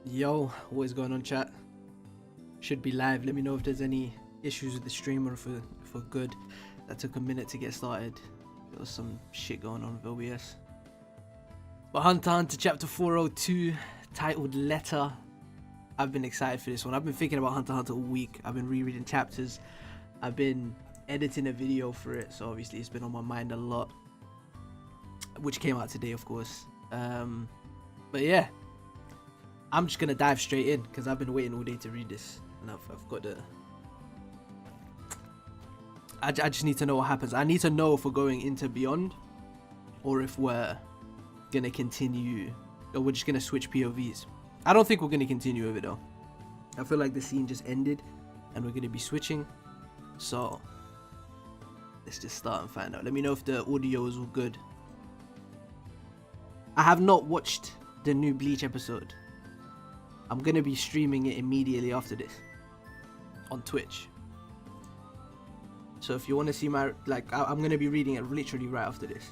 Yo, what is going on, chat? Should be live. Let me know if there's any issues with the stream or if we're good. That took a minute to get started. There was some shit going on with OBS. But Hunter x Hunter chapter 402, titled Letter. I've been excited for this one. I've been thinking about Hunter x Hunter all week. I've been rereading chapters. I've been editing a video for it, so obviously it's been on my mind a lot. Which came out today, of course. But yeah. I'm just gonna dive straight in because I've been waiting all day to read this, and I've got the. I just need to know what happens. I need to know if we're going into Beyond, or if we're gonna continue, or we're just gonna switch POVs. I don't think we're gonna continue with it though. I feel like the scene just ended, and we're gonna be switching. So let's just start and find out. Let me know if the audio is all good. I have not watched the new Bleach episode. I'm gonna be streaming it immediately after this on Twitch. So if you want to see my I'm gonna be reading it literally right after this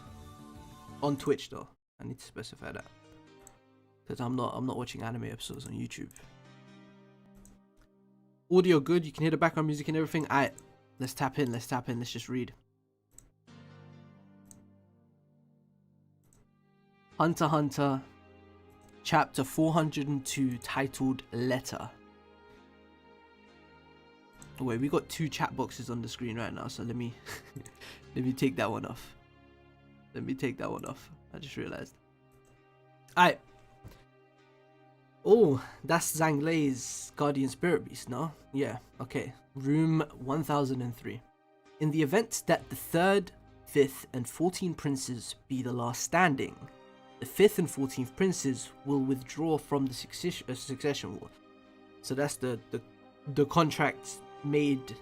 on Twitch though. I need to specify that because I'm not watching anime episodes on YouTube. Audio good. You can hear the background music and everything. Alright, let's tap in. Let's just read. Hunter x Hunter. Chapter 402, titled Letter. Oh, wait, we got two chat boxes on the screen right now, so let me let me take that one off. I just realized. Alright. Oh, that's Zhang Lei's Guardian Spirit Beast, no? Yeah, okay. Room 1003. In the event that the 3rd, 5th, and 14th princes be the last standing, the 5th and 14th princes will withdraw from the succession war. So that's the contract made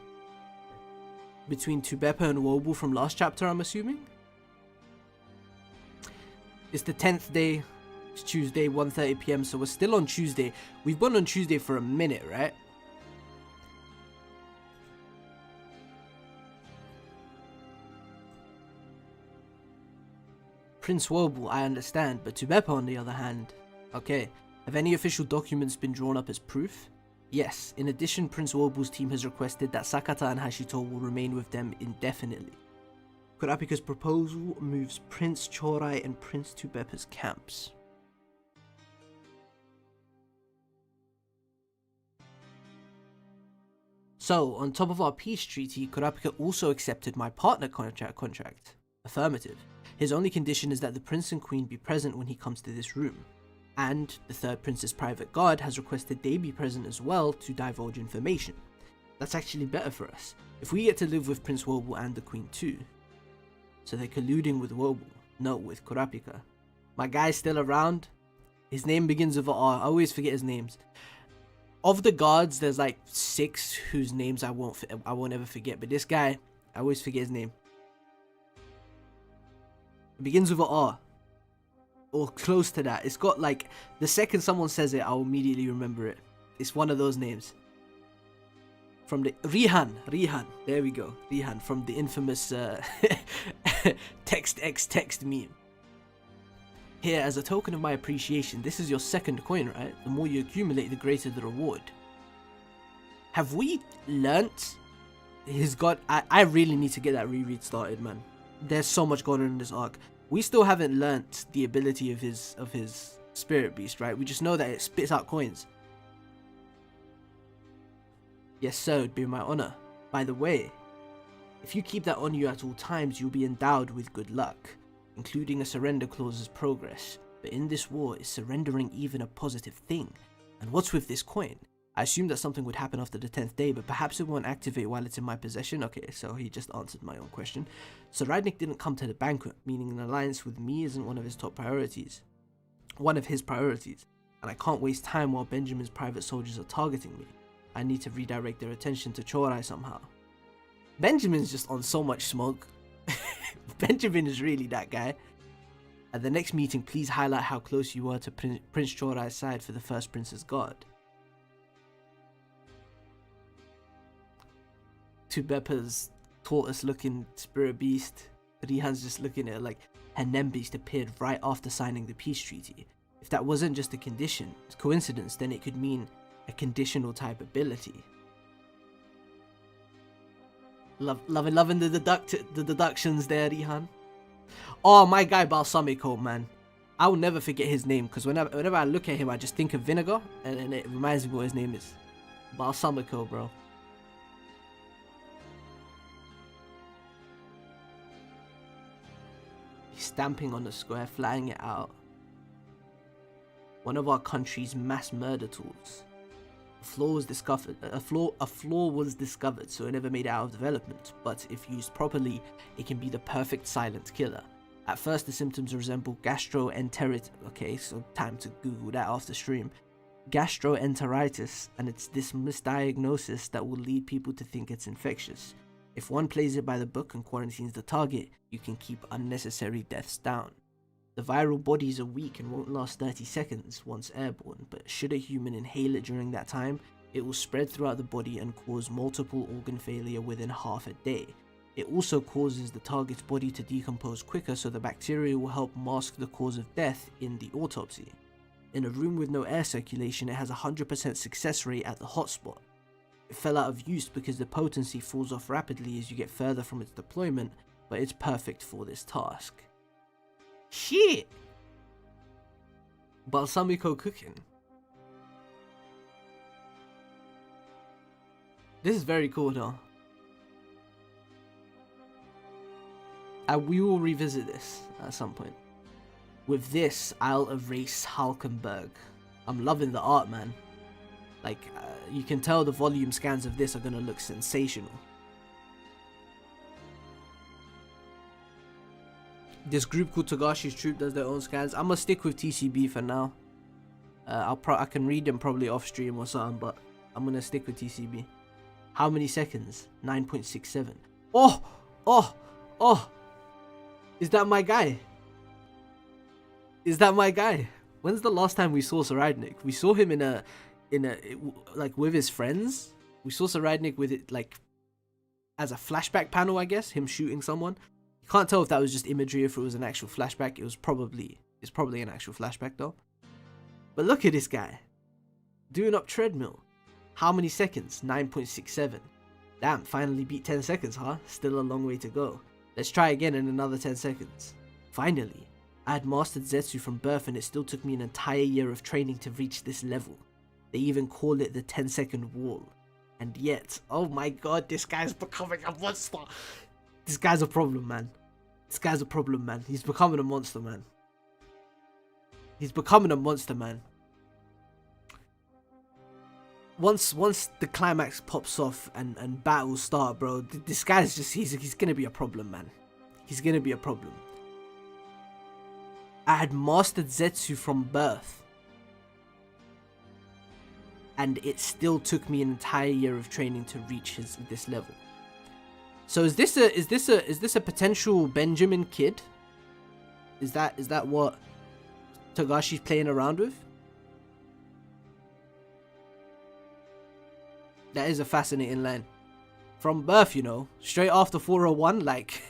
between Tubepa and Wobu from last chapter, I'm assuming. It's the 10th day. It's Tuesday, 1:30 PM. So we're still on Tuesday. We've been on Tuesday for a minute, right? Prince Wobu, I understand, but Tubepa on the other hand. Okay, have any official documents been drawn up as proof? Yes, in addition, Prince Wobu's team has requested that Sakata and Hashito will remain with them indefinitely. Kurapika's proposal moves Prince Chorai and Prince Tubepa's camps. So, on top of our peace treaty, Kurapika also accepted my partner contract. Affirmative. His only condition is that the prince and queen be present when he comes to this room. And the 3rd prince's private guard has requested they be present as well to divulge information. That's actually better for us, if we get to live with Prince Wobu and the queen too. So they're colluding with Wobu, no, with Kurapika. My guy's still around. His name begins with a R. I always forget his names. Of the guards, there's like 6 whose names I won't ever forget, but this guy, I always forget his name. It begins with an R. Or close to that. It's got like, the second someone says it, I'll immediately remember it. It's one of those names. From the Rihan. There we go. Rihan from the infamous text X text meme. Here, as a token of my appreciation, this is your 2nd coin, right? The more you accumulate, the greater the reward. Have we learnt his god? I really need to get that reread started, man. There's so much going on in this arc. We still haven't learnt the ability of his spirit beast, right? We just know that it spits out coins. Yes, sir, it'd be my honor. By the way, if you keep that on you at all times, you'll be endowed with good luck, including a surrender clause as progress. But in this war, is surrendering even a positive thing? And what's with this coin? I assumed that something would happen after the 10th day, but perhaps it won't activate while it's in my possession. Okay, so he just answered my own question. So Radnik didn't come to the banquet, meaning an alliance with me isn't one of his top priorities. One of his priorities. And I can't waste time while Benjamin's private soldiers are targeting me. I need to redirect their attention to Chorai somehow. Benjamin's just on so much smoke. Benjamin is really that guy. At the next meeting, please highlight how close you were to Prince Chorai's side for the 1st Prince's Guard. Tubepa's tortoise-looking spirit beast. Rihan's just looking at it like her Beast appeared right after signing the peace treaty. If that wasn't just a coincidence, then it could mean a conditional type ability. Loving the deductions there, Rihan. Oh, my guy Balsamico, man. I will never forget his name, because whenever I look at him, I just think of vinegar, and it reminds me what his name is. Balsamico, bro. He's stamping on the square, flying it out. One of our country's mass murder tools. A flaw was discovered, so it never made it out of development, but if used properly, it can be the perfect silent killer. At first, the symptoms resemble gastroenteritis. Okay, so time to Google that after stream. Gastroenteritis, and it's this misdiagnosis that will lead people to think it's infectious. If one plays it by the book and quarantines the target, you can keep unnecessary deaths down. The viral bodies are weak and won't last 30 seconds once airborne, but should a human inhale it during that time, it will spread throughout the body and cause multiple organ failure within half a day. It also causes the target's body to decompose quicker, so the bacteria will help mask the cause of death in the autopsy. In a room with no air circulation, it has a 100% success rate at the hotspot. It fell out of use because the potency falls off rapidly as you get further from its deployment, but it's perfect for this task. Shit! Balsamico cooking. This is very cool though. We will revisit this at some point. With this, I'll erase Halkenberg. I'm loving the art, man. Like, you can tell the volume scans of this are gonna look sensational. This group called Togashi's Troop does their own scans. I'm gonna stick with TCB for now. I can read them probably off stream or something, but I'm gonna stick with TCB. How many seconds? 9.67. Oh! Oh! Oh! Is that my guy? Is that my guy? When's the last time we saw Saradnik? We saw him like with his friends. We saw Saradnik with it like as a flashback panel, I guess, him shooting someone. You can't tell if that was just imagery or if it was an actual flashback. It's probably an actual flashback though. But look at this guy. Doing up treadmill. How many seconds? 9.67. Damn, finally beat 10 seconds, huh? Still a long way to go. Let's try again in another 10 seconds. Finally. I had mastered Zetsu from birth and it still took me an entire year of training to reach this level. They even call it the 10-second wall. And yet, oh my god, this guy's becoming a monster. This guy's a problem, man. This guy's a problem, man. He's becoming a monster, man. He's becoming a monster, man. Once the climax pops off and battles start, bro, this guy's just, he's gonna be a problem, man. He's gonna be a problem. I had mastered Zetsu from birth, and it still took me an entire year of training to reach this level. So is this a potential Benjamin kid? Is that what Togashi's playing around with? That is a fascinating line. From birth, you know, straight after 401, like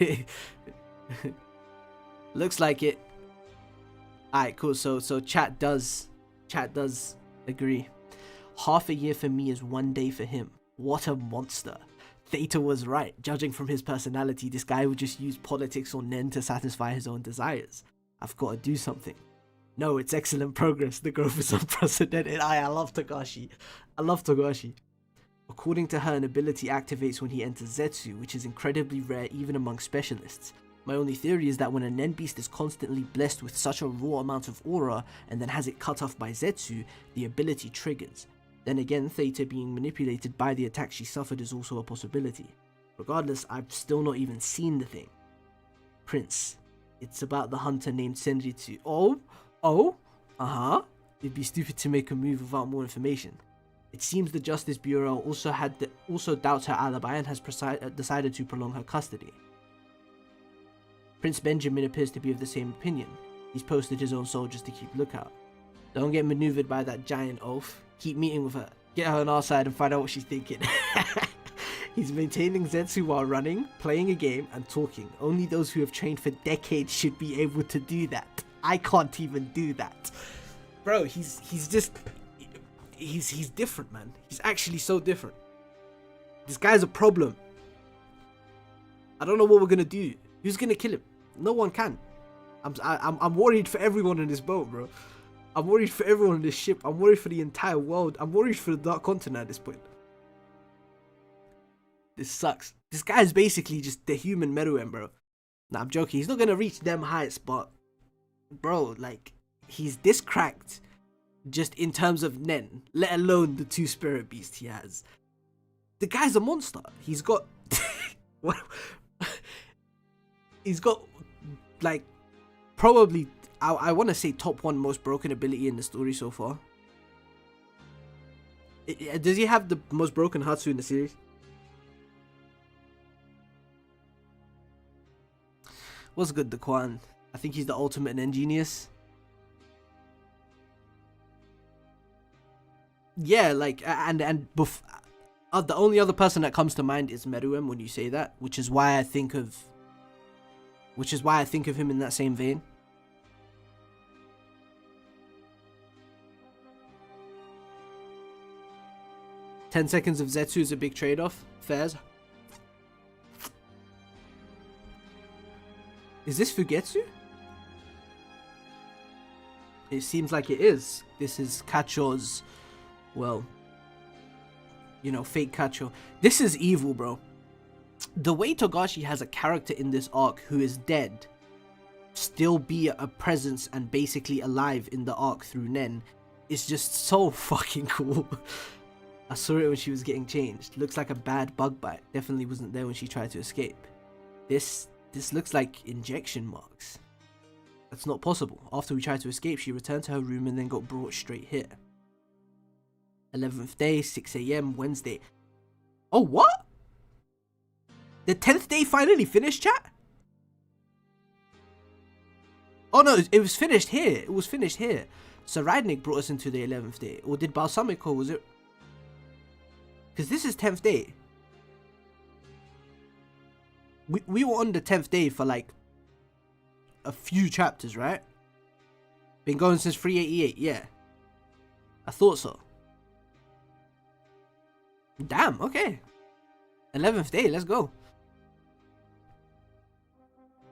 looks like it. Alright, cool. So chat does agree. Half a year for me is 1 day for him. What a monster. Theta was right. Judging from his personality, this guy would just use politics or Nen to satisfy his own desires. I've got to do something. No, it's excellent progress. The growth is unprecedented. I love Togashi. I love Togashi. According to her, an ability activates when he enters Zetsu, which is incredibly rare even among specialists. My only theory is that when a Nen beast is constantly blessed with such a raw amount of aura and then has it cut off by Zetsu, the ability triggers. Then again, Theta being manipulated by the attack she suffered is also a possibility. Regardless, I've still not even seen the thing. Prince. It's about the hunter named Senritsu. It'd be stupid to make a move without more information. It seems the Justice Bureau also doubts her alibi and has decided to prolong her custody. Prince Benjamin appears to be of the same opinion. He's posted his own soldiers to keep lookout. Don't get maneuvered by that giant oaf. Keep meeting with her. Get her on our side and find out what she's thinking. He's maintaining Zetsu while running, playing a game, and talking. Only those who have trained for decades should be able to do that. I can't even do that. bro, he's just he's different, man. He's actually so different. This guy's a problem. I don't know what we're gonna do. Who's gonna kill him? No one can. I'm worried for everyone in this boat, bro. I'm worried for everyone on this ship. I'm worried for the entire world. I'm worried for the Dark Continent at this point. This sucks. This guy's basically just the human Meruem, bro. Nah, I'm joking. He's not gonna reach them heights, but bro, like, he's this cracked just in terms of Nen, let alone the 2 spirit beasts he has. The guy's a monster. He's got what? He's got like probably I want to say top 1 most broken ability in the story so far. Does he have the most broken Hatsu in the series? What's good, Daquan? I think he's the ultimate Nen genius. Yeah, like, the only other person that comes to mind is Meruem when you say that, which is why I think of him in that same vein. "10 seconds of Zetsu is a big trade-off." Fairs. Is this Fugetsu? It seems like it is. This is Kacho's, well, you know, fake Kacho. This is evil, bro. The way Togashi has a character in this arc who is dead still be a presence and basically alive in the arc through Nen is just so fucking cool. I saw it when she was getting changed. Looks like a bad bug bite. Definitely wasn't there when she tried to escape. This looks like injection marks. That's not possible. After we tried to escape, she returned to her room and then got brought straight here. 11th day, 6 AM, Wednesday. Oh, what? The 10th day finally finished, chat? Oh no, it was finished here. It was finished here. So Radnik brought us into the 11th day. Or did Balsamico, was it? Because this is 10th day. We were on the 10th day for like a few chapters, right? Been going since 388, yeah. I thought so. Damn, okay. 11th day, let's go.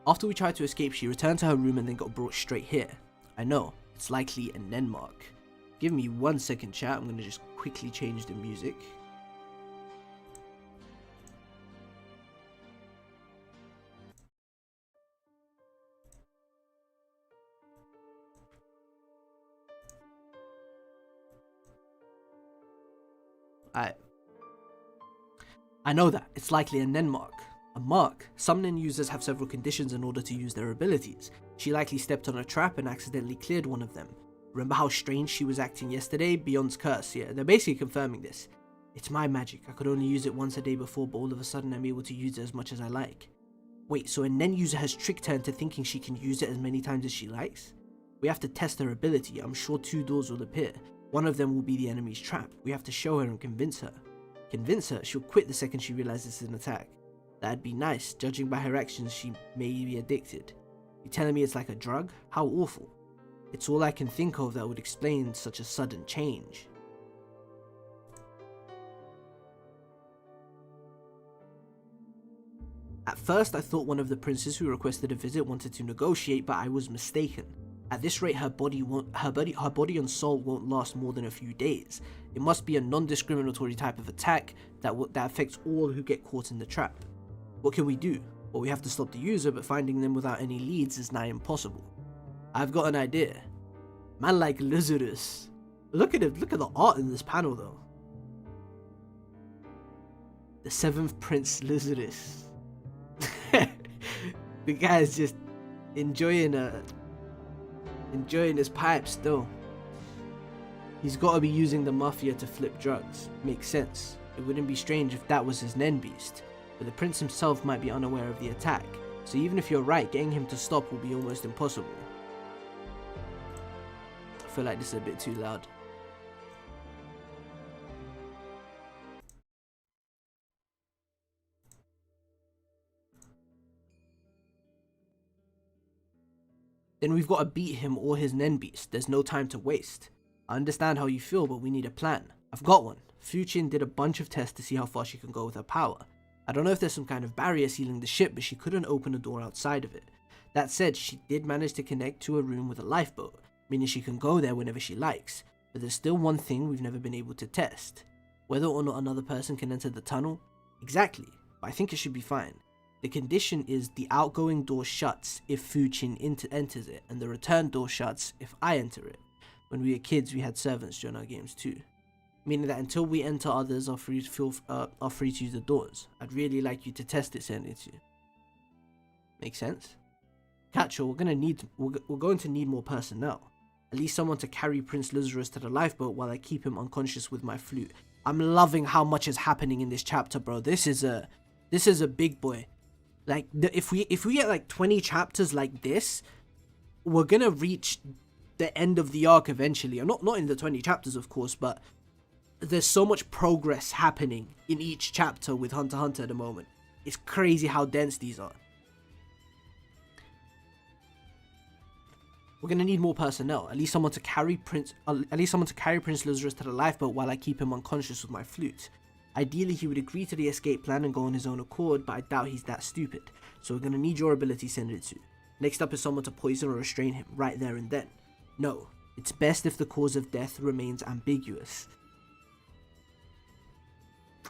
After we tried to escape, she returned to her room and then got brought straight here. I know, it's likely a Nen mark. Give me 1 second, chat. I'm gonna just quickly change the music. I know that. It's likely a Nen mark. A mark. Some Nen users have several conditions in order to use their abilities. She likely stepped on a trap and accidentally cleared one of them. Remember how strange she was acting yesterday? Beyond's curse, yeah. They're basically confirming this. It's my magic. I could only use it once a day before, but all of a sudden I'm able to use it as much as I like. Wait, so a Nen user has tricked her into thinking she can use it as many times as she likes? We have to test her ability. I'm sure 2 doors will appear. One of them will be the enemy's trap. We have to show her and convince her. Convince her? She'll quit the second she realizes it's an attack. That'd be nice. Judging by her actions, she may be addicted. You telling me it's like a drug? How awful. It's all I can think of that would explain such a sudden change. At first, I thought one of the princes who requested a visit wanted to negotiate, but I was mistaken. At this rate, her body and soul won't last more than a few days. It must be a non-discriminatory type of attack that affects all who get caught in the trap. What can we do? Well, we have to stop the user, but finding them without any leads is nigh impossible. I've got an idea. Man like Lazarus. Look at it. Look at the art in this panel, though. The 7th Prince Lazarus. The guy's just enjoying his pipe still. He's got to be using the mafia to flip drugs. Makes sense. It wouldn't be strange if that was his Nen beast. But the prince himself might be unaware of the attack. So even if you're right, getting him to stop will be almost impossible. I feel like this is a bit too loud. Then we've got to beat him or his Nen beast. There's no time to waste. I understand how you feel, but we need a plan. I've got one. Fuchin did a bunch of tests to see how far she can go with her power. I don't know if there's some kind of barrier sealing the ship, but she couldn't open a door outside of it. That said, she did manage to connect to a room with a lifeboat, meaning she can go there whenever she likes. But there's still one thing we've never been able to test. Whether or not another person can enter the tunnel? Exactly, but I think it should be fine. The condition is the outgoing door shuts if Fuchin enters it, and the return door shuts if I enter it. When we were kids, we had servants join our games too. Meaning that until we enter, others are free to use the doors. I'd really like you to test it, Zenitsu. Make sense? Kacho, we're going to need more personnel. At least someone to carry Prince Lizarus to the lifeboat while I keep him unconscious with my flute. I'm loving how much is happening in this chapter, bro. This is a big boy. Like, if we get like 20 chapters like this, we're gonna reach the end of the arc eventually. Not in the 20 chapters, of course, but there's so much progress happening in each chapter with Hunter x Hunter at the moment. It's crazy how dense these are. We're gonna need more personnel. At least someone to carry Prince Lizarus to the lifeboat while I keep him unconscious with my flute. Ideally, he would agree to the escape plan and go on his own accord, but I doubt he's that stupid. So we're gonna need your ability, Senritsu. Next up is someone to poison or restrain him right there and then. No, it's best if the cause of death remains ambiguous.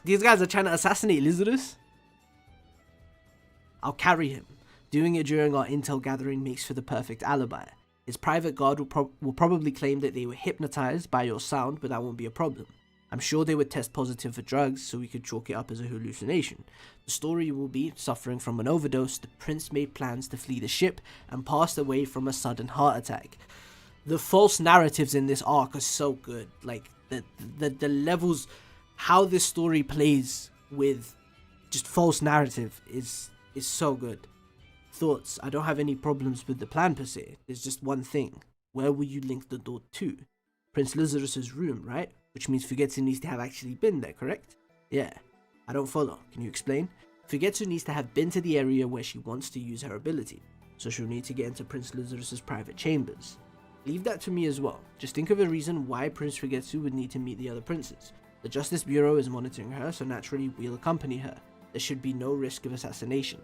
These guys are trying to assassinate Lizarus? I'll carry him. Doing it during our intel gathering makes for the perfect alibi. His private guard will probably claim that they were hypnotized by your sound, but that won't be a problem. I'm sure they would test positive for drugs, so we could chalk it up as a hallucination. The story will be, suffering from an overdose, the prince made plans to flee the ship and passed away from a sudden heart attack. The false narratives in this arc are so good. Like, the levels, how this story plays with just false narrative is so good. Thoughts? I don't have any problems with the plan per se. There's just one thing. Where will you link the door to? Prince Lizarus's room, right? Which means Fugetsu needs to have actually been there, correct? Yeah. I don't follow. Can you explain? Fugetsu needs to have been to the area where she wants to use her ability, so she'll need to get into Prince Lizarus's private chambers. Leave that to me as well. Just think of a reason why Prince Fugetsu would need to meet the other princes. The Justice Bureau is monitoring her, so naturally we'll accompany her. There should be no risk of assassination.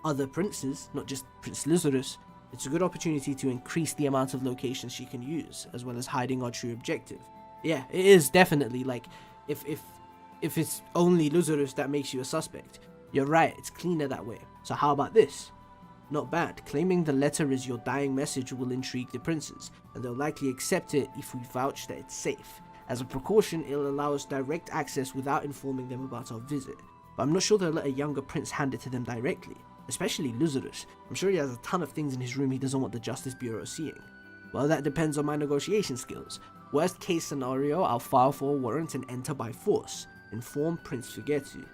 Other princes, not just Prince Lizarus, it's a good opportunity to increase the amount of locations she can use, as well as hiding our true objective. Yeah, it is definitely, like, if it's only Lizarus that makes you a suspect, you're right, it's cleaner that way. So how about this? Not bad. Claiming the letter is your dying message will intrigue the princes, and they'll likely accept it if we vouch that it's safe. As a precaution, it'll allow us direct access without informing them about our visit. But I'm not sure they'll let a younger prince hand it to them directly. Especially Lizarus. I'm sure he has a ton of things in his room he doesn't want the Justice Bureau seeing. Well, that depends on my negotiation skills. Worst case scenario, I'll file for a warrant and enter by force. Inform Prince Fugetsu.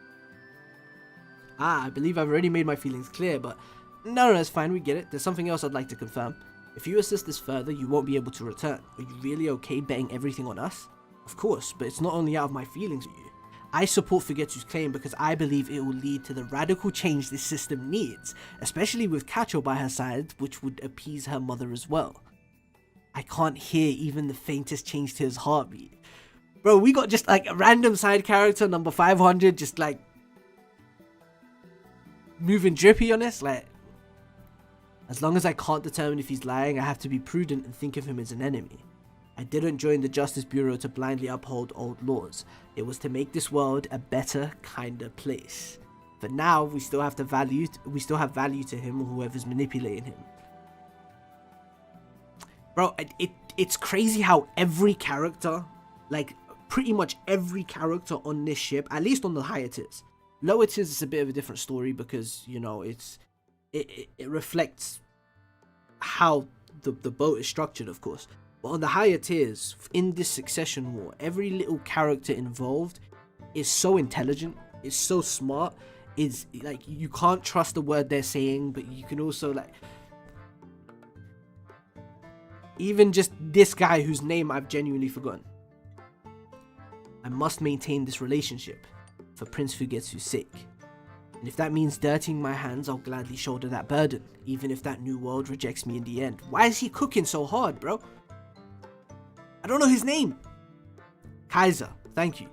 I believe I've already made my feelings clear, but no, it's fine, we get it. There's something else I'd like to confirm. If you assist us further, you won't be able to return. Are you really okay betting everything on us? Of course, but it's not only out of my feelings for you. I support Fugetsu's claim because I believe it will lead to the radical change this system needs, especially with Kacho by her side, which would appease her mother as well. I can't hear even the faintest change to his heartbeat. Bro, we got just like a random side character, number 500, just like moving drippy on us. Like, as long as I can't determine if he's lying, I have to be prudent and think of him as an enemy. I didn't join the Justice Bureau to blindly uphold old laws. It was to make this world a better, kinder place. But now we still have value to him or whoever's manipulating him. Bro, it's crazy how every character, like pretty much every character on this ship, at least on the higher tiers. Lower tiers is a bit of a different story because, you know, it reflects how the boat is structured, of course. But on the higher tiers, in this succession war, every little character involved is so intelligent, is so smart, is like, you can't trust the word they're saying, but you can also like, even just this guy whose name I've genuinely forgotten. I must maintain this relationship for Prince Fugetsu's sake. And if that means dirtying my hands, I'll gladly shoulder that burden, even if that new world rejects me in the end. Why is he cooking so hard, bro? I don't know his name. Kaiser, thank you.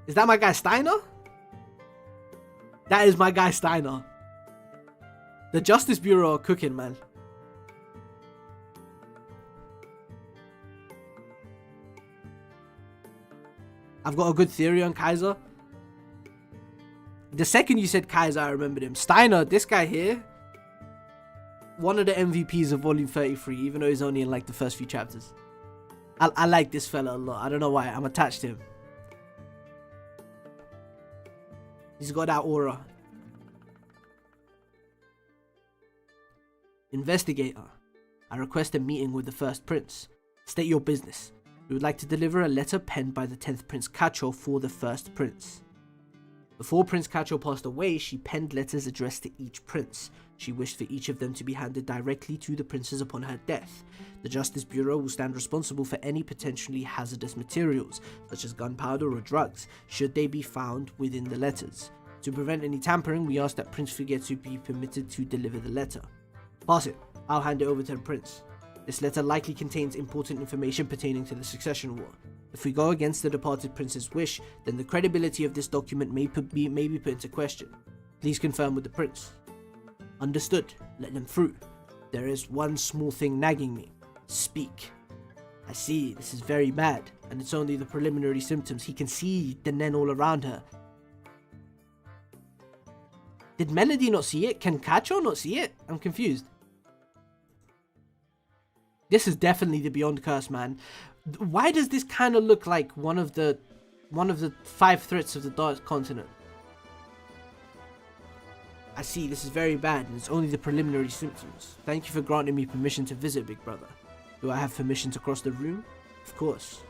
Is that my guy Steiner? That is my guy Steiner. The Justice Bureau are cooking, man. I've got a good theory on Kaiser. The second you said Kaiser, I remembered him. Steiner, this guy here, one of the MVPs of Volume 33, even though he's only in like the first few chapters. I like this fella a lot. I don't know why. I'm attached to him. He's got that aura. Investigator, I request a meeting with the first prince. State your business. We would like to deliver a letter penned by the 10th Prince Cacho for the first prince. Before Prince Cacho passed away, she penned letters addressed to each prince. She wished for each of them to be handed directly to the princes upon her death. The Justice Bureau will stand responsible for any potentially hazardous materials, such as gunpowder or drugs, should they be found within the letters. To prevent any tampering, we ask that Prince Fugetsu be permitted to deliver the letter. Pass it. I'll hand it over to the prince. This letter likely contains important information pertaining to the succession war. If we go against the departed prince's wish, then the credibility of this document may be put into question. Please confirm with the prince. Understood. Let them through. There is one small thing nagging me. Speak. I see, this is very bad, and it's only the preliminary symptoms. He can see the Nen all around her. Did Melody not see it? Can Cacho not see it? I'm confused. This is definitely the Beyond Curse, man. Why does this kind of look like one of the 5 threats of the Dark Continent? I see, this is very bad, and it's only the preliminary symptoms. Thank you for granting me permission to visit, big brother. Do I have permission to cross the room? Of course.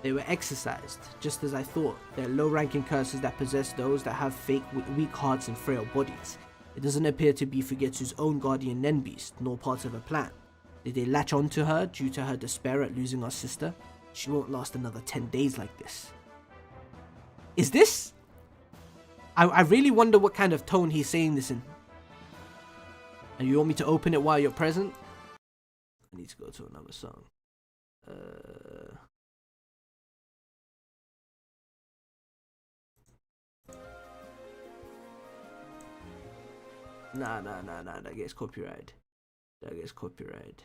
They were exorcised, just as I thought. They're low-ranking curses that possess those that have fake, weak hearts and frail bodies. It doesn't appear to be Fugetsu's own guardian Nen Beast, nor part of a plan. Did they latch onto her due to her despair at losing our sister? She won't last another 10 days like this. Is this? I really wonder what kind of tone he's saying this in. And you want me to open it while you're present? I need to go to another song. Nah, that gets copyright. That gets copyright.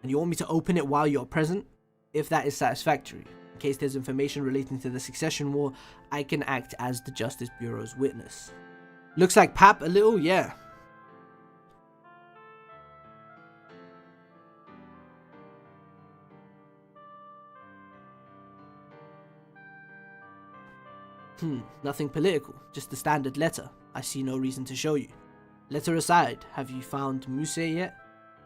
And you want me to open it while you're present? If that is satisfactory. In case there's information relating to the succession war, I can act as the Justice Bureau's witness. Looks like Pap a little, yeah. Nothing political, just the standard letter. I see no reason to show you. Letter aside, have you found Muse yet?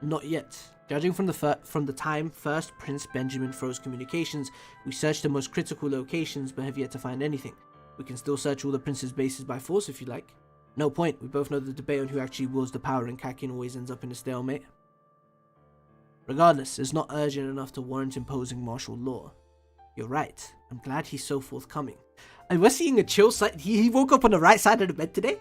Not yet. Judging from the time first Prince Benjamin froze communications, we searched the most critical locations but have yet to find anything. We can still search all the prince's bases by force if you like. No point, we both know the debate on who actually wields the power in Kakin always ends up in a stalemate. Regardless, it's not urgent enough to warrant imposing martial law. You're right, I'm glad he's so forthcoming. I was seeing a chill side. He woke up on the right side of the bed today.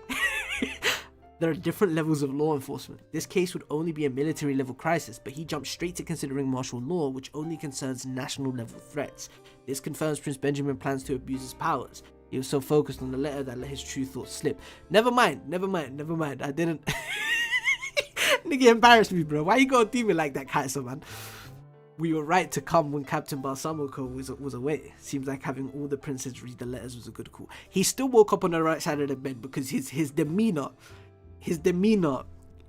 There are different levels of law enforcement. This case would only be a military level crisis, but he jumped straight to considering martial law, which only concerns national level threats. This confirms Prince Benjamin plans to abuse his powers. He was so focused on the letter that let his true thoughts slip. Never mind. I didn't. Nigga embarrassed me, bro. Why you gotta do me like that, Kaiser, man? We were right to come when Captain Balsamico was away. Seems like having all the princes read the letters was a good call. He still woke up on the right side of the bed because his demeanor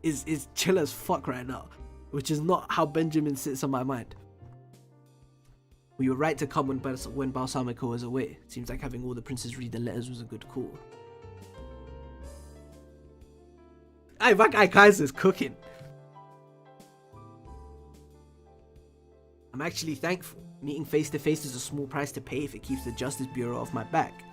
is chill as fuck right now, which is not how Benjamin sits on my mind. We were right to come when Balsamico was away. Seems like having all the princes read the letters was a good call. Hey, that guy Kaiser's cooking. I'm actually thankful. Meeting face to face is a small price to pay if it keeps the Justice Bureau off my back.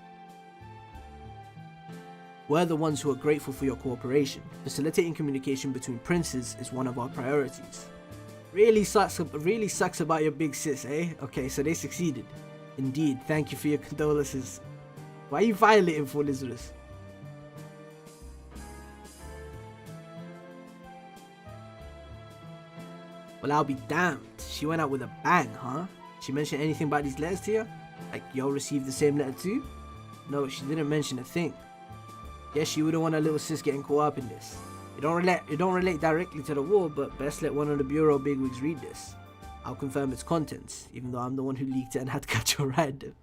We're the ones who are grateful for your cooperation. Facilitating communication between princes is one of our priorities. Really sucks about your big sis, eh? Okay, so they succeeded. Indeed, thank you for your condolences. Why are you violating for, Lyzarus? Well, I'll be damned. She went out with a bang, huh? She mention anything about these letters to you? Like, y'all received the same letter too? No, she didn't mention a thing. Guess she wouldn't want her little sis getting caught up in this. It don't relate directly to the war, but best let one of the Bureau bigwigs read this. I'll confirm its contents, even though I'm the one who leaked it and had Kacho write them.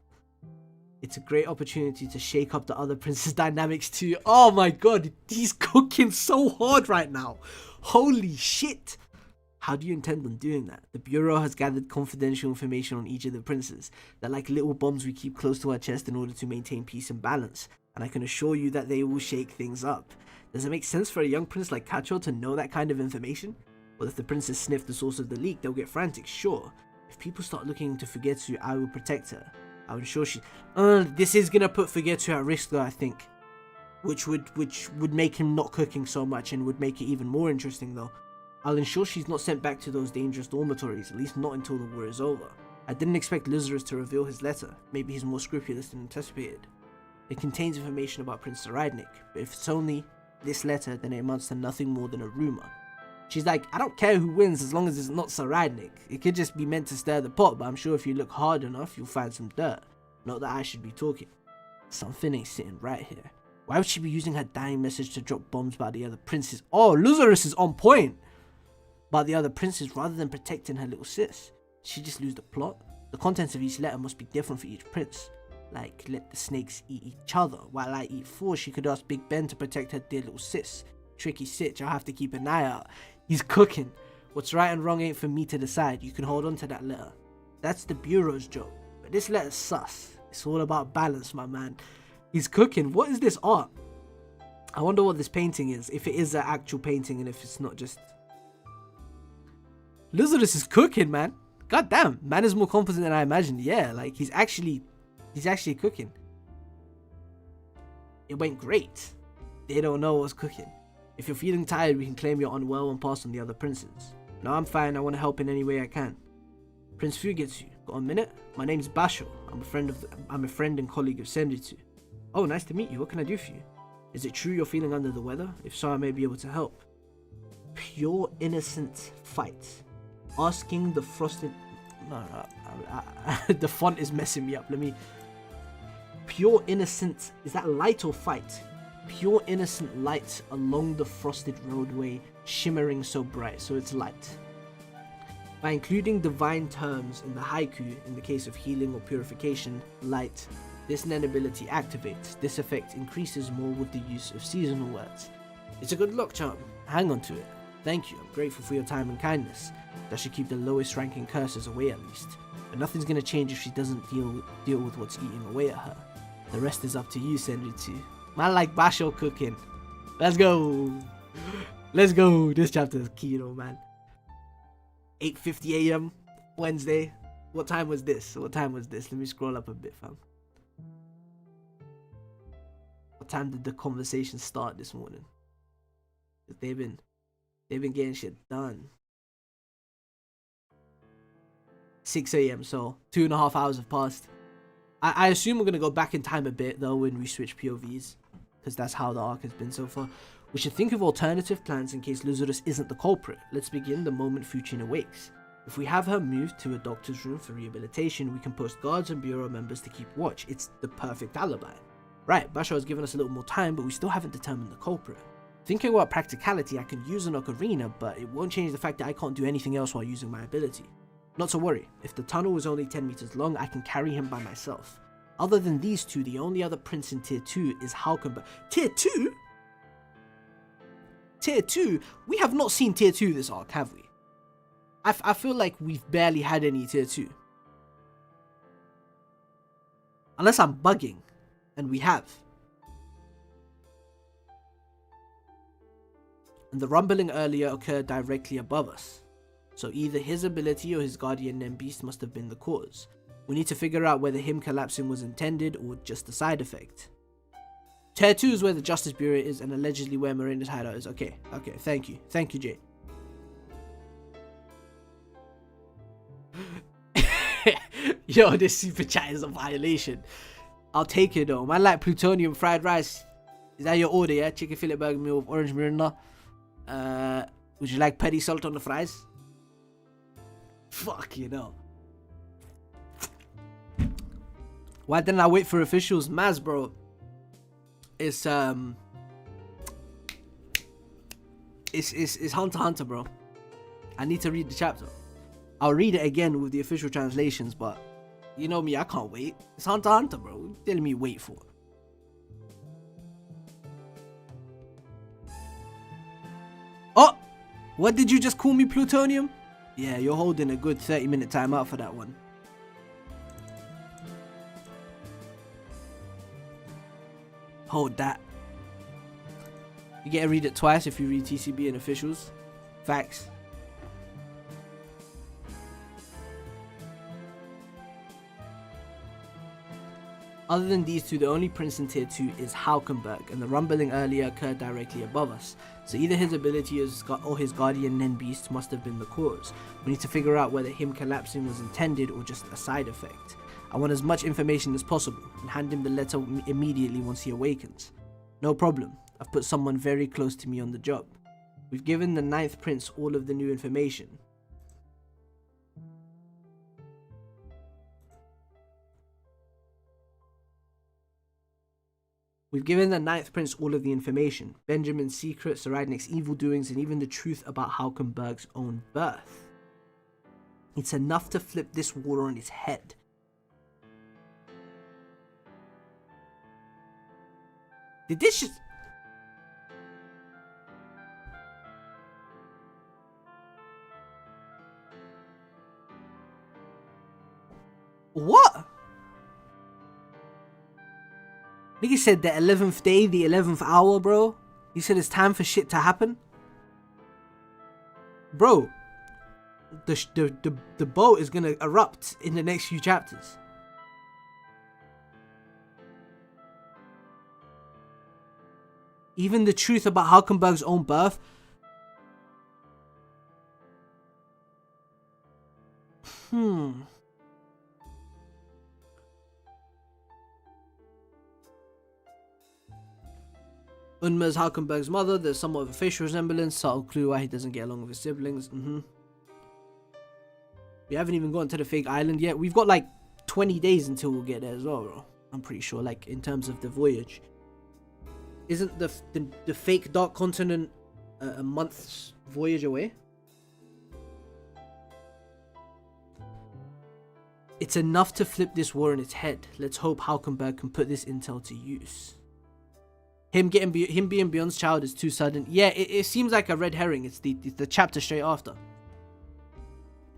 It's a great opportunity to shake up the other prince's dynamics too. Oh my god, he's cooking so hard right now. Holy shit. How do you intend on doing that? The Bureau has gathered confidential information on each of the princes. They're like little bombs we keep close to our chest in order to maintain peace and balance. And I can assure you that they will shake things up. Does it make sense for a young prince like Kacho to know that kind of information? Well, if the princes sniff the source of the leak, they'll get frantic, sure. If people start looking into Fugetsu, I will protect her. I'll ensure she... this is gonna put Fugetsu at risk though, I think. Which would make him not cooking so much and would make it even more interesting though. I'll ensure she's not sent back to those dangerous dormitories, at least not until the war is over. I didn't expect Lyzarus to reveal his letter. Maybe he's more scrupulous than anticipated. It contains information about Prince Saradnik, but if it's only this letter, then it amounts to nothing more than a rumor. She's like, I don't care who wins as long as it's not Saradnik. It could just be meant to stir the pot, but I'm sure if you look hard enough, you'll find some dirt. Not that I should be talking. Something ain't sitting right here. Why would she be using her dying message to drop bombs about the other princes? Oh, Lyzarus is on point! About the other princes rather than protecting her little sis. Did she just lose the plot? The contents of each letter must be different for each prince. Like, let the snakes eat each other. While I eat four, she could ask Big Ben to protect her dear little sis. Tricky sitch, I'll have to keep an eye out. He's cooking. What's right and wrong ain't for me to decide. You can hold on to that letter. That's the Bureau's job. But this letter's sus. It's all about balance, my man. He's cooking. What is this art? I wonder what this painting is. If it is an actual painting and if it's not just... Lyzarus is cooking, man. God damn. Man is more confident than I imagined. Yeah, like he's actually cooking. It went great. They don't know what's cooking. If you're feeling tired, we can claim you're unwell and pass on the other princes. No, I'm fine. I want to help in any way I can. Prince Fugetsu, got a minute? My name's Basho. I'm a friend and colleague of Senritsu. Oh, nice to meet you. What can I do for you? Is it true you're feeling under the weather? If so, I may be able to help. Pure innocent fight. Asking the frosted... No, the font is messing me up. Let me... Pure innocent... Is that light or fight? Pure innocent light along the frosted roadway, shimmering so bright, so it's light. By including divine terms in the haiku, in the case of healing or purification, light, this Nen ability activates. This effect increases more with the use of seasonal words. It's a good luck charm. Hang on to it. Thank you. I'm grateful for your time and kindness. That should keep the lowest ranking curses away at least. But nothing's gonna change if she doesn't deal with what's eating away at her. The rest is up to you, Senritsu. Man like Basho cooking. Let's go. Let's go. This chapter is key though, man. 8:50 AM, Wednesday. What time was this? Let me scroll up a bit, fam. What time did the conversation start this morning? They've been getting shit done. 6 AM, so 2.5 hours have passed. I assume we're gonna go back in time a bit though when we switch POVs, because that's how the arc has been so far. We should think of alternative plans in case Lyzarus isn't the culprit. Let's begin the moment Fuchin awakes. If we have her moved to a doctor's room for rehabilitation, we can post guards and bureau members to keep watch. It's the perfect alibi. Right, Basho has given us a little more time, but we still haven't determined the culprit. Thinking about practicality, I can use an ocarina, but it won't change the fact that I can't do anything else while using my ability. Not to worry, if the tunnel is only 10 meters long, I can carry him by myself. Other than these two, the only other prince in tier 2 is Halkenberg. Tier 2? Tier 2? We have not seen tier 2 this arc, have we? I feel like we've barely had any tier 2. Unless I'm bugging, and we have. And the rumbling earlier occurred directly above us. So either his ability or his guardian Nen beast must have been the cause. We need to figure out whether him collapsing was intended or just a side effect. Tier 2 is where the Justice Bureau is and allegedly where Miranda's hideout is. Okay, thank you. Thank you, Jay. Yo, this super chat is a violation. I'll take it though. Man like plutonium fried rice. Is that your order, yeah? Chicken fillet burger meal with orange Mirinda. Would you like petty salt on the fries? Fuck, you know. Why didn't I wait for officials? Maz, bro. It's Hunter x Hunter, bro. I need to read the chapter. I'll read it again with the official translations, but you know me, I can't wait. It's Hunter x Hunter, bro. What are you telling me wait for? Oh! What did you just call me, plutonium? Yeah, you're holding a good 30-minute timeout for that one. Hold that. You get to read it twice if you read TCB and officials. Facts. Other than these two, the only prince in tier 2 is Haukenberg, and the rumbling earlier occurred directly above us. So either his ability or his guardian Nen beast must have been the cause. We need to figure out whether him collapsing was intended or just a side effect. I want as much information as possible, and hand him the letter immediately once he awakens. No problem, I've put someone very close to me on the job. We've given the 9th prince all of the new information. We've given the 9th prince all of the information. Benjamin's secret, Sir Ragnik's evil doings, and even the truth about Haukenberg's own birth. It's enough to flip this war on its head. Did this just... What? Nigga said the 11th day, the 11th hour, bro. He said it's time for shit to happen. Bro, the boat is gonna erupt in the next few chapters. Even the truth about Haukenberg's own birth. Unma is Haukenberg's mother. There's somewhat of a facial resemblance. Subtle clue why he doesn't get along with his siblings. We haven't even gotten to the fake island yet. We've got like 20 days until we'll get there as well, bro. I'm pretty sure, like, in terms of the voyage. Isn't the fake dark continent a month's voyage away? It's enough to flip this war on its head. Let's hope Haukenberg can put this intel to use. Him being Beyond's child is too sudden. Yeah, it seems like a red herring. It's the chapter straight after.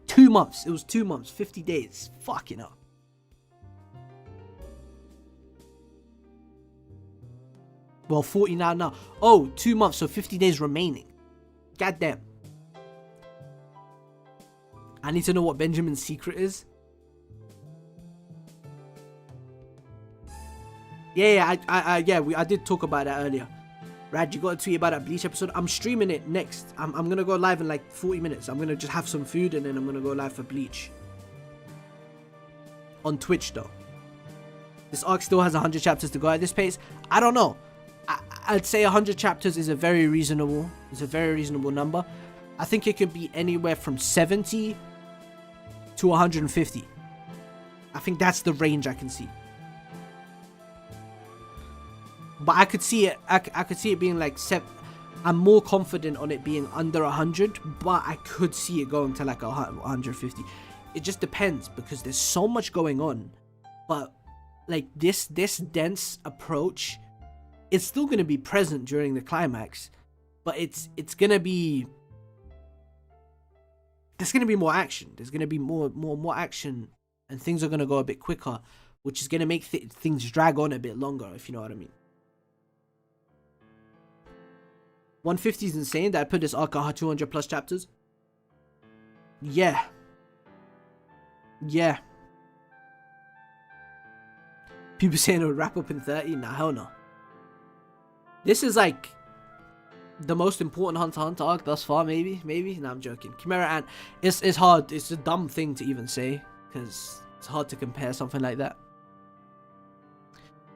2 months. It was 2 months. 50 days. Fucking hell. Well, 49 now. Oh, 2 months, so 50 days remaining. Goddamn. I need to know what Benjamin's secret is. Yeah, I did talk about that earlier. Rad, you got to tweet about that Bleach episode. I'm streaming it next. I'm going to go live in like 40 minutes. I'm going to just have some food and then I'm going to go live for Bleach. On Twitch, though. This arc still has 100 chapters to go at this pace. I don't know. I'd say 100 chapters is a very reasonable number. I think it could be anywhere from 70 to 150. I think that's the range I can see. But I could see it. I could see it being like I'm more confident on it being under 100, but I could see it going to like 150. It just depends because there's so much going on. But like this dense approach, it's still gonna be present during the climax, but it's gonna be. There's gonna be more action. There's gonna be more action, and things are gonna go a bit quicker, which is gonna make things drag on a bit longer, if you know what I mean. 150 is insane that I put this arc at 200 plus chapters. Yeah. Yeah. People saying it'll wrap up in 30. Nah, hell no. This is like the most important Hunter x Hunter arc thus far, maybe. Nah, I'm joking. Chimera Ant, it's hard. It's a dumb thing to even say, because it's hard to compare something like that.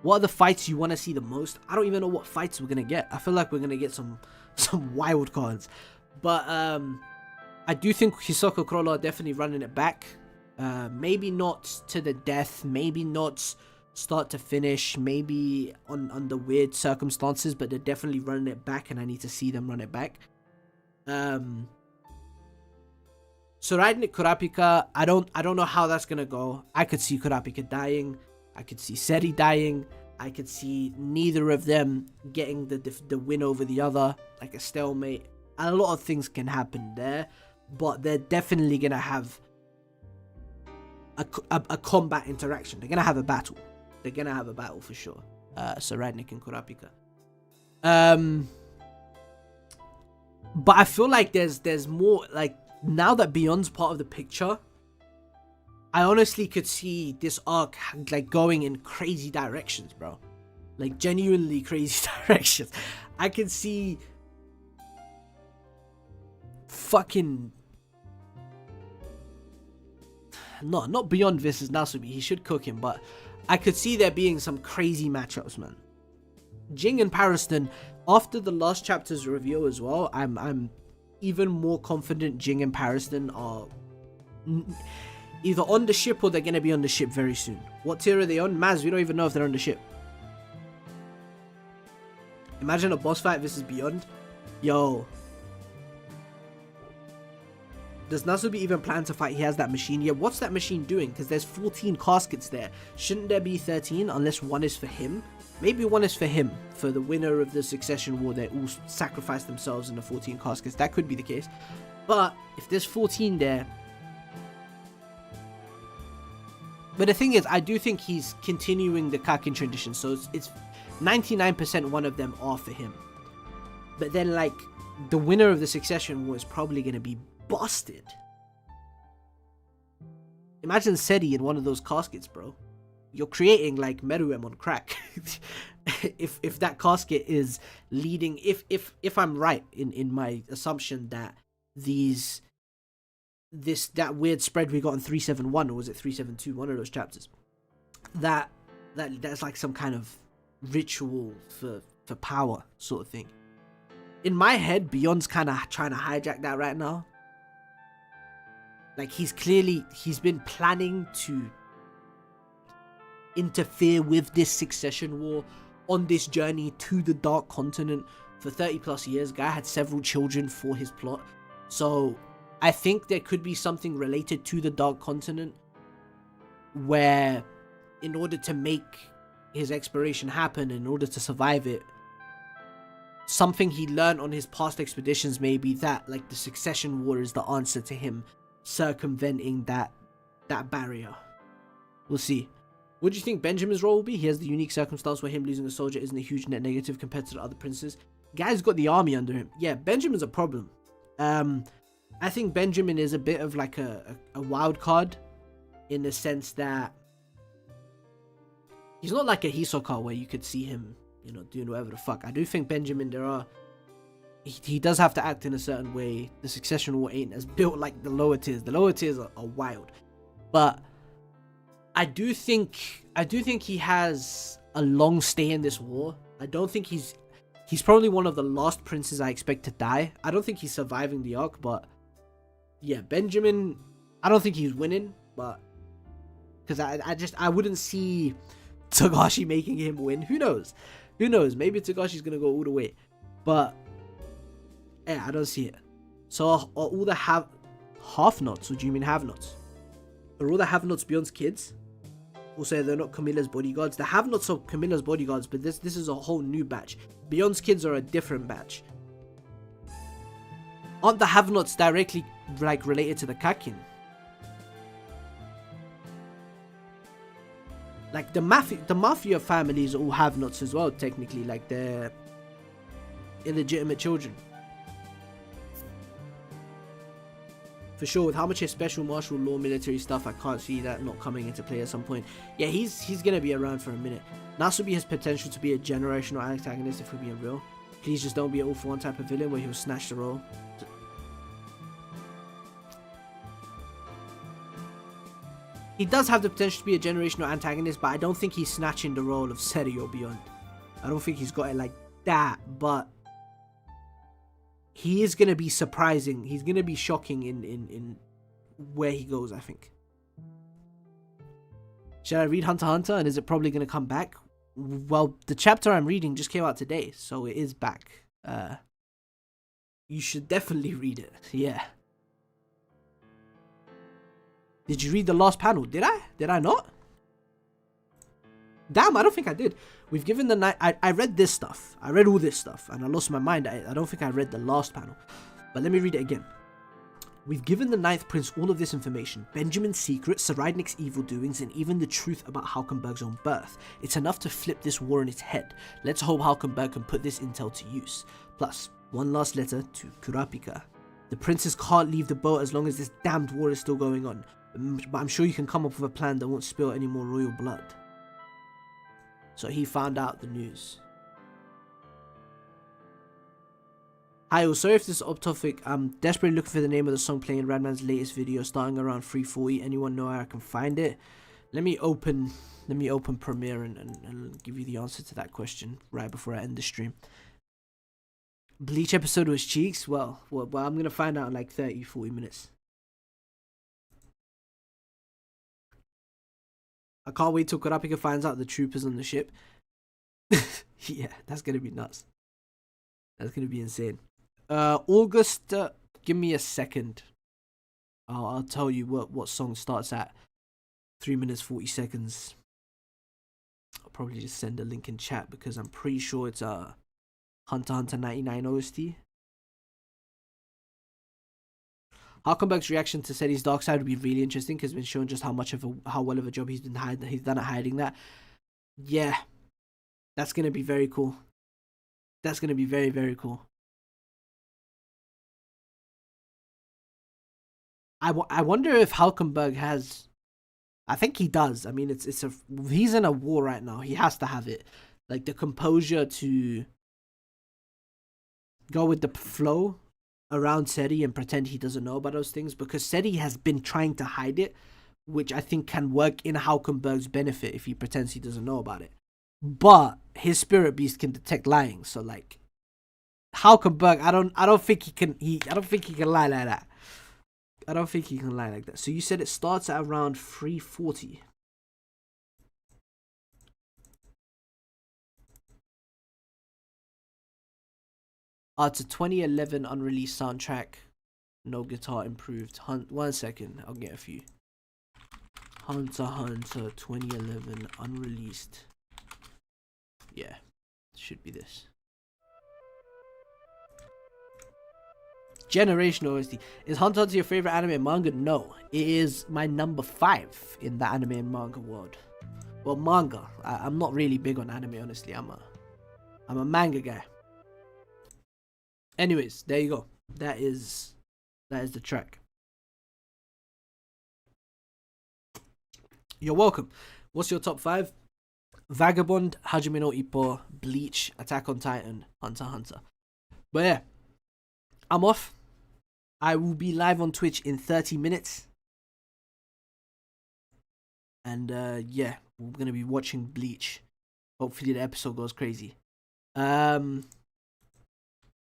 What are the fights you want to see the most? I don't even know what fights we're going to get. I feel like we're going to get some wild cards. But I do think Hisoka Crawler are definitely running it back. Maybe not to the death. Maybe not start to finish. Maybe under weird circumstances. But they're definitely running it back. And I need to see them run it back. Tsurayunik Kurapika. I don't know how that's going to go. I could see Kurapika dying. I could see Seri dying. I could see neither of them getting the win over the other, like a stalemate. A lot of things can happen there, but they're definitely gonna have a combat interaction. They're gonna have a battle. They're gonna have a battle for sure. Tsurayunik and Kurapika. But I feel like there's more. Like, now that Beyond's part of the picture, I honestly could see this arc like going in crazy directions, bro. Like genuinely crazy directions. I could see fucking not Beyond versus Nasubi. He should cook him, but I could see there being some crazy matchups, man. Jing and Pariston, after the last chapter's reveal as well, I'm even more confident Jing and Pariston are either on the ship or they're going to be on the ship very soon. What tier are they on? Maz, we don't even know if they're on the ship. Imagine a boss fight versus Beyond. Yo. Does Nasubi even plan to fight? He has that machine. Yeah, what's that machine doing? Because there's 14 caskets there. Shouldn't there be 13 unless one is for him? Maybe one is for him. For the winner of the Succession War, they all sacrifice themselves in the 14 caskets. That could be the case. But if there's 14 there... But the thing is, I do think he's continuing the Kakin tradition, so it's 99% one of them are for him. But then, like, the winner of the Succession War is probably going to be busted. Imagine Seri in one of those caskets, bro. You're creating, like, Meruem on crack. if that casket is leading... If I'm right in my assumption that that weird spread we got in 371, or was it 372, one of those chapters, that's like some kind of ritual for power sort of thing. In my head, Beyond's kind of trying to hijack that right now. Like, he's been planning to interfere with this Succession War on this journey to the Dark Continent for 30 plus years. Guy had several children for his plot, so I think there could be something related to the Dark Continent where, in order to make his exploration happen, in order to survive it, something he learned on his past expeditions may be that, like, the Succession War is the answer to him circumventing that barrier. We'll see. What do you think Benjamin's role will be? He has the unique circumstance where him losing a soldier isn't a huge net negative compared to the other princes. Guy's got the army under him. Yeah, Benjamin's a problem. I think Benjamin is a bit of like a wild card in the sense that he's not like a Hisoka where you could see him, you know, doing whatever the fuck. I do think Benjamin, he does have to act in a certain way. The Succession War ain't as built like the lower tiers. The lower tiers are wild. But I do think he has a long stay in this war. I don't think he's probably one of the last princes I expect to die. I don't think he's surviving the arc, but yeah, Benjamin, I don't think he's winning, but because I wouldn't see Togashi making him win. Who knows? Maybe Togashi's gonna go all the way, but yeah, I don't see it. So are all the half-nots, or do you mean have-nots? Are all the have-nots Beyond's kids? Also, they're not Camilla's bodyguards. The have-nots are Camilla's bodyguards, but this is a whole new batch. Beyond's kids are a different batch. Aren't the have-nots directly like related to the Kakin? Like the mafia families all have-nots as well, technically. Like, they're illegitimate children. For sure, with how much his special martial law military stuff, I can't see that not coming into play at some point. Yeah, he's gonna be around for a minute. Nasubi has potential to be a generational antagonist if we're being real. Please just don't be an all for one type of villain where he'll snatch the role. He does have the potential to be a generational antagonist, but I don't think he's snatching the role of Seri or beyond. I don't think he's got it like that, but he is going to be surprising. He's going to be shocking in where he goes, I think. Should I read Hunter x Hunter, and is it probably going to come back? Well, the chapter I'm reading just came out today, so it is back. You should definitely read it. Yeah. Did you read the last panel? Did I? Did I not? Damn, I don't think I did. We've given the night. I read this stuff. I read all this stuff, and I lost my mind. I don't think I read the last panel. But let me read it again. We've given the Ninth Prince all of this information. Benjamin's secret, Saridnik's evil doings, and even the truth about Halkenberg's own birth. It's enough to flip this war on its head. Let's hope Halkenberg can put this intel to use. Plus, one last letter to Kurapika. The princes can't leave the boat as long as this damned war is still going on. But I'm sure you can come up with a plan that won't spill any more royal blood. So he found out the news. Hi, sorry if this is off topic. I'm desperately looking for the name of the song playing in Radman's latest video starting around 3:40. Anyone know where I can find it? Let me open Premiere and give you the answer to that question right before I end the stream. Bleach episode was cheeks? Well, I'm gonna find out in like 30-40 minutes. I can't wait till Kurapika finds out the troopers on the ship. Yeah, that's gonna be nuts. That's gonna be insane. August, give me a second. I'll tell you what song starts at 3 minutes 40 seconds. I'll probably just send a link in chat because I'm pretty sure it's Hunter x Hunter 99 OST. Halkenberg's reaction to Seri's dark side would be really interesting because it's been shown just how well of a job he's done at hiding that. Yeah, that's gonna be very cool. That's gonna be very, very cool. I wonder if Halkenberg has. I think he does. I mean, he's in a war right now. He has to have it, like the composure to go with the flow around Seri and pretend he doesn't know about those things, because Seri has been trying to hide it, which I think can work in Halkenberg's benefit if he pretends he doesn't know about it. But his spirit beast can detect lying, so like Halkenberg, I don't think he can lie like that. I don't think he can lie like that. So you said it starts at around 3:40. It's a 2011 unreleased soundtrack. No guitar improved. 1 second, I'll get a few. Hunter x Hunter 2011 unreleased. Yeah, should be this. Generational OST. Is Hunter x Hunter your favorite anime and manga? No, it is my number 5 in the anime and manga world. Well, manga. I'm not really big on anime, honestly. I'm a manga guy. Anyways, there you go. That is the track. You're welcome. What's your top 5? Vagabond, Hajime no Ippo, Bleach, Attack on Titan, Hunter x Hunter. But yeah, I'm off. I will be live on Twitch in 30 minutes. And yeah, we're going to be watching Bleach. Hopefully the episode goes crazy.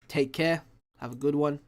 Take care. Have a good one.